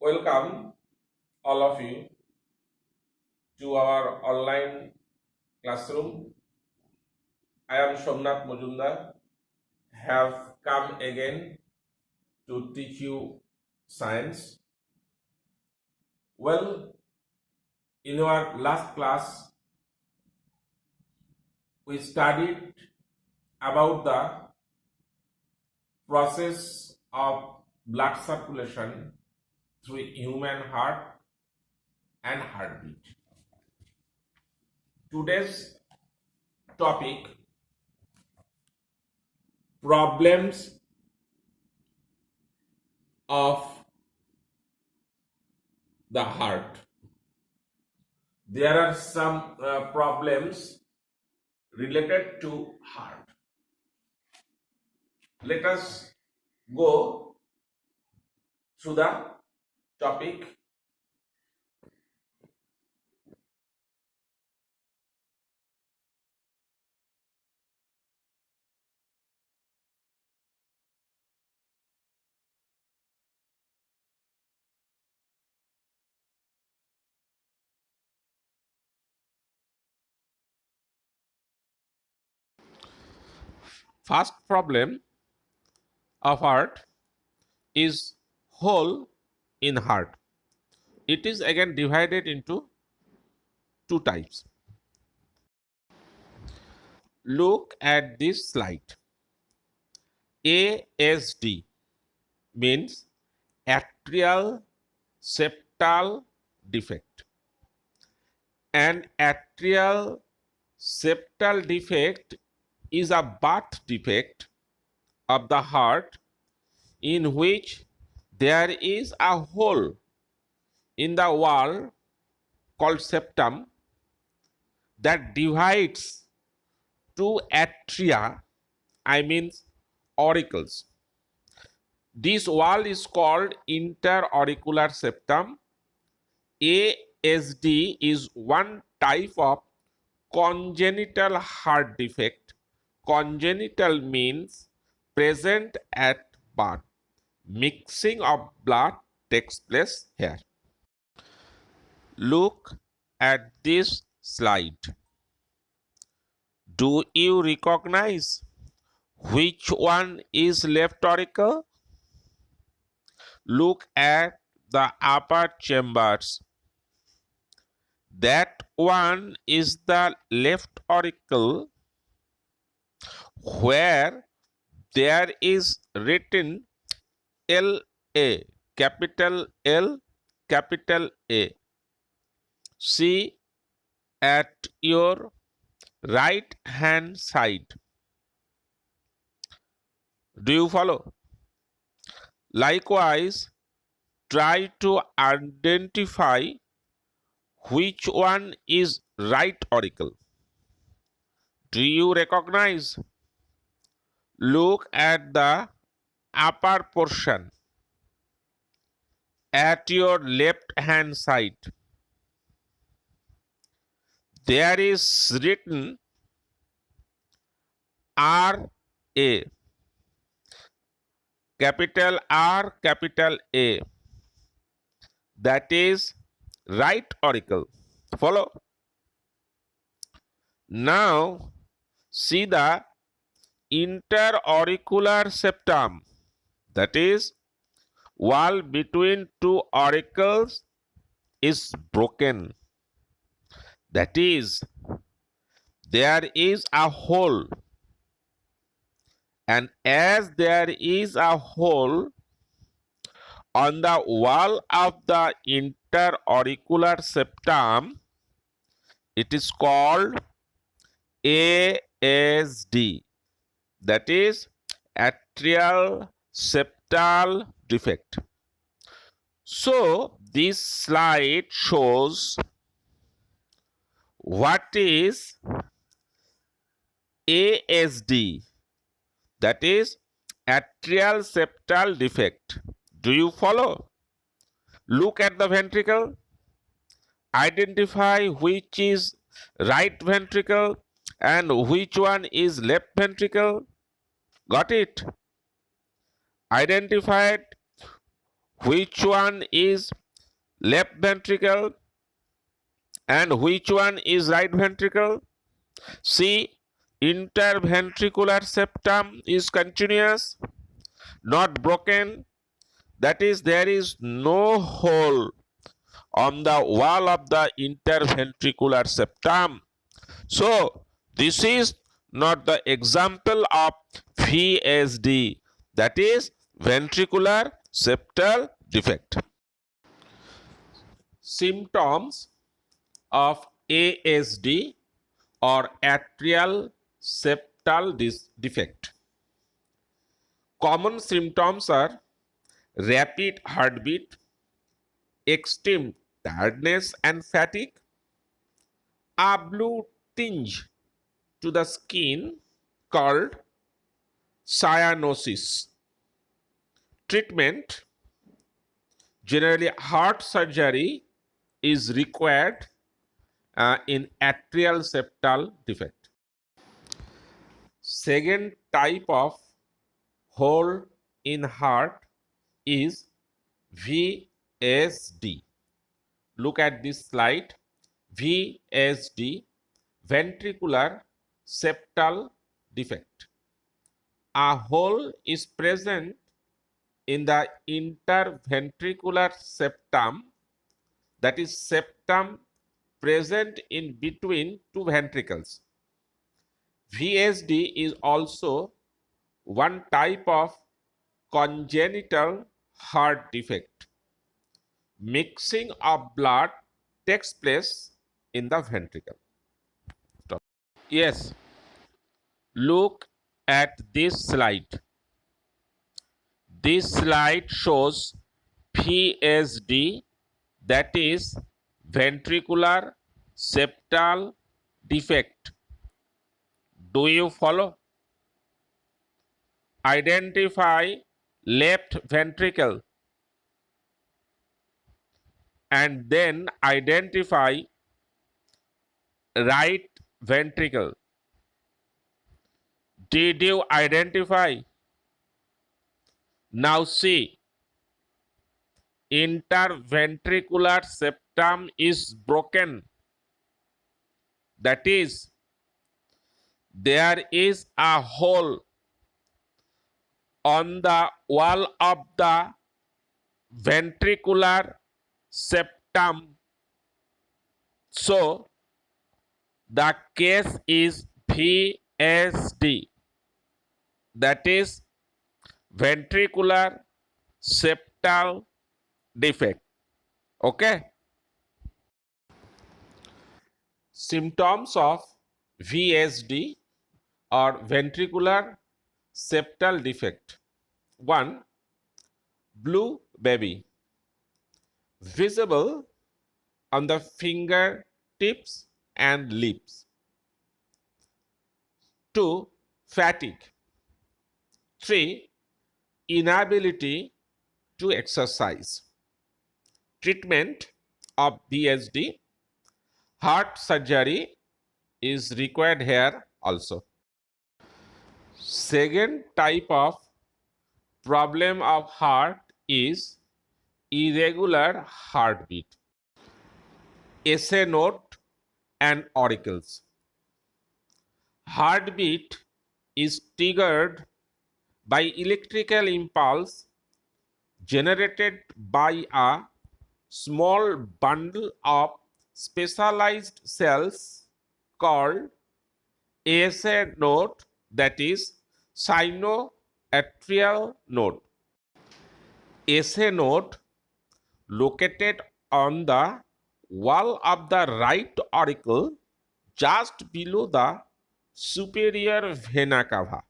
Welcome all of you to our online classroom. I am Somnath Mojumdar, have come again to teach you science. Well, in our last class, we studied about the process of blood circulation through human heart and heartbeat. Today's topic, problems of the heart. There are some problems related to heart. Let us go through the topic. First problem of heart is hole in heart. It is again divided into two types. Look at this slide. ASD means atrial septal defect. An atrial septal defect is a birth defect of the heart in which there is a hole in the wall called septum that divides two atria, I mean auricles. This wall is called interauricular septum. ASD is one type of congenital heart defect. Congenital means present at birth. Mixing of blood takes place here. Look at this slide. Do you recognize which one is left auricle? Look at the upper chambers. That one is the left auricle where there is written LA, capital L, capital A. See at your right hand side. Do you follow? Likewise, try to identify which one is right auricle. Do you recognize? Look at the upper portion at your left hand side. There is written RA, capital R, capital A. That is right auricle. Follow? Now see the interauricular septum, that is wall between two auricles is broken. That is, there is a hole, and as there is a hole on the wall of the interauricular septum, it is called ASD, that is atrial septal defect. So this slide shows what is ASD, that is atrial septal defect. Do you follow? Look at the ventricle. Identify which is right ventricle and which one is left ventricle. Got it? Identify which one is left ventricle and which one is right ventricle? C. Interventricular septum is continuous, not broken. That is, there is no hole on the wall of the interventricular septum. So, this is not the example of VSD, that is ventricular septal defect. Symptoms of ASD or atrial septal defect. Common symptoms are rapid heartbeat, extreme tiredness and fatigue, a blue tinge to the skin called cyanosis. Treatment: generally heart surgery is required in atrial septal defect. Second type of hole in heart is VSD. Look at this slide. VSD, ventricular septal defect. A hole is present in the interventricular septum, that is septum present in between two ventricles. VSD is also one type of congenital heart defect. Mixing of blood takes place in the ventricle. Stop. Yes, look at this slide. This slide shows VSD, that is ventricular septal defect. Do you follow? Identify left ventricle and then identify right ventricle. Did you identify? Now see, interventricular septum is broken. That is, there is a hole on the wall of the ventricular septum. So, the case is VSD, that is ventricular septal defect. Okay. Symptoms of VSD or ventricular septal defect. 1. Blue baby, visible on the fingertips and lips. 2. Fatigue. 3. Inability to exercise. Treatment of VSD: heart surgery is required here also. Second type of problem of heart is irregular heartbeat. SA note and auricles. Heartbeat is triggered by electrical impulse generated by a small bundle of specialized cells called SA node, that is sinoatrial node. SA node located on the wall of the right auricle just below the superior vena cava,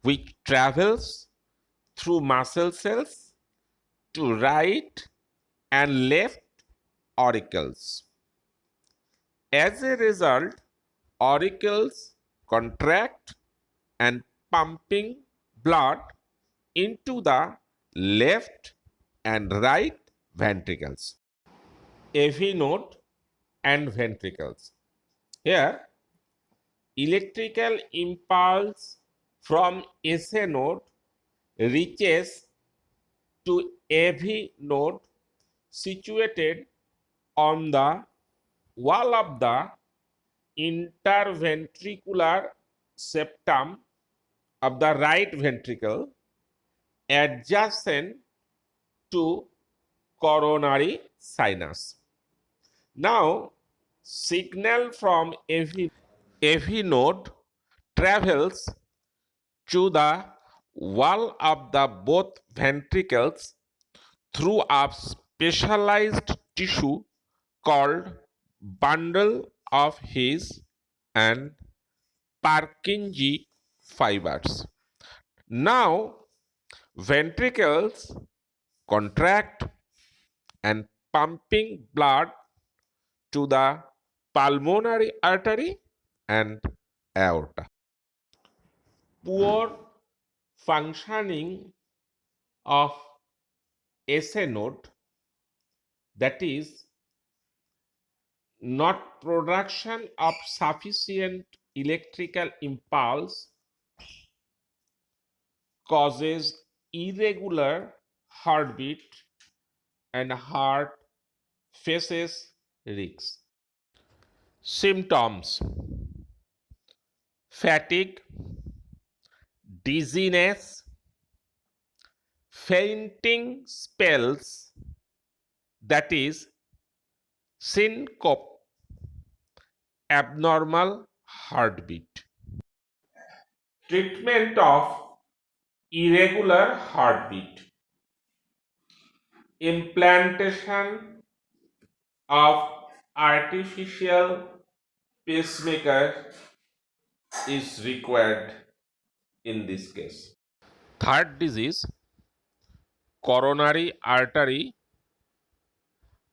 which travels through muscle cells to right and left auricles. As a result, auricles contract and pumping blood into the left and right ventricles. AV node and ventricles. Here, electrical impulse from SA node reaches to AV node situated on the wall of the interventricular septum of the right ventricle adjacent to coronary sinus. Now, signal from AV node travels to the wall of the both ventricles through a specialized tissue called bundle of His and Purkinje fibers. Now, ventricles contract and pumping blood to the pulmonary artery and aorta. Poor functioning of SA node, that is, not production of sufficient electrical impulse, causes irregular heartbeat and heart faces risks. Symptoms: fatigue, dizziness, fainting spells, that is, syncope, abnormal heartbeat. Treatment of irregular heartbeat: implantation of artificial pacemaker is required in this case. Third disease, coronary artery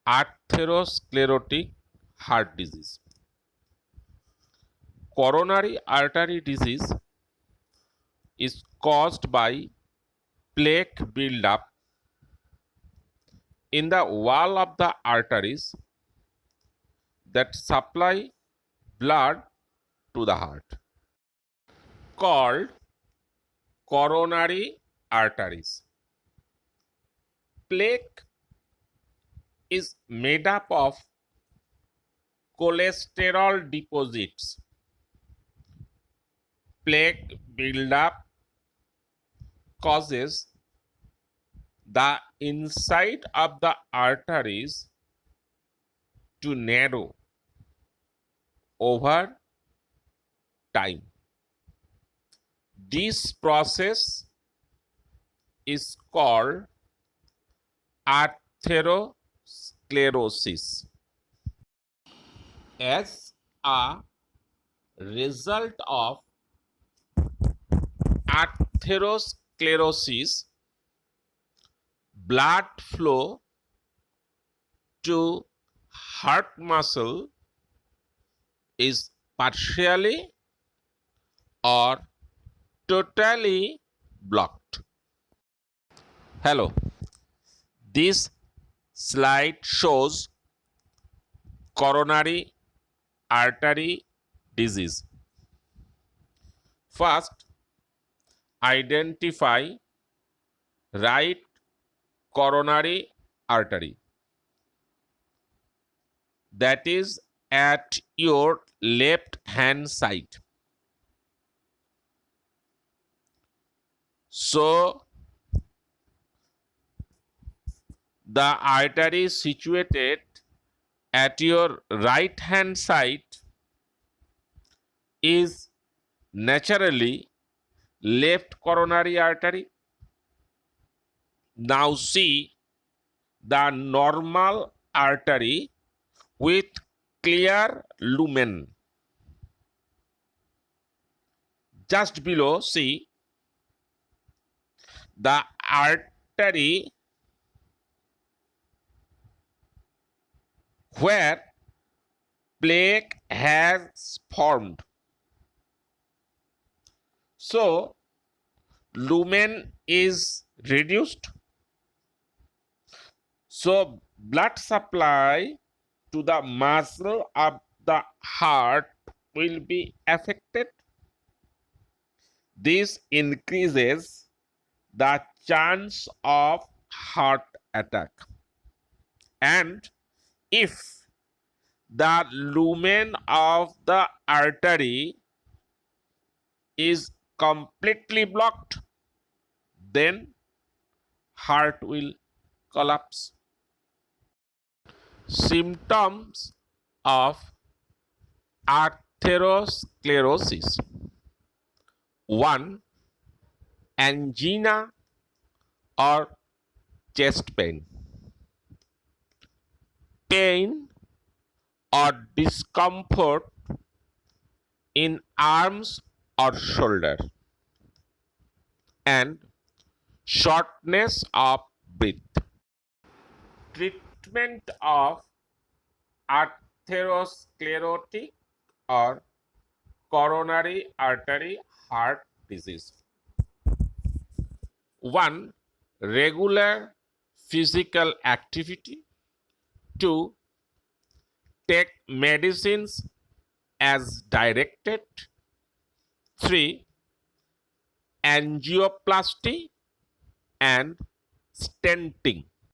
atherosclerotic heart disease. Coronary artery disease is caused by plaque buildup in the wall of the arteries that supply blood to the heart, called coronary arteries. Plaque is made up of cholesterol deposits. Plaque buildup causes the inside of the arteries to narrow over time. This process is called atherosclerosis. As a result of atherosclerosis, blood flow to heart muscle is partially or totally blocked. Hello, this slide shows coronary artery disease. First, identify right coronary artery, that is at your left hand side. So the artery situated at your right hand side is naturally left coronary artery. Now see the normal artery with clear lumen. Just below, see the artery where plaque has formed. So lumen is reduced. So blood supply to the muscle of the heart will be affected. This increases the chance of heart attack. And if the lumen of the artery is completely blocked, then heart will collapse. Symptoms of atherosclerosis: 1. Angina or chest pain, pain or discomfort in arms or shoulder, and shortness of breath. Treatment of atherosclerotic or coronary artery heart disease: 1. Regular physical activity. 2. Take medicines as directed. 3. Angioplasty and stenting.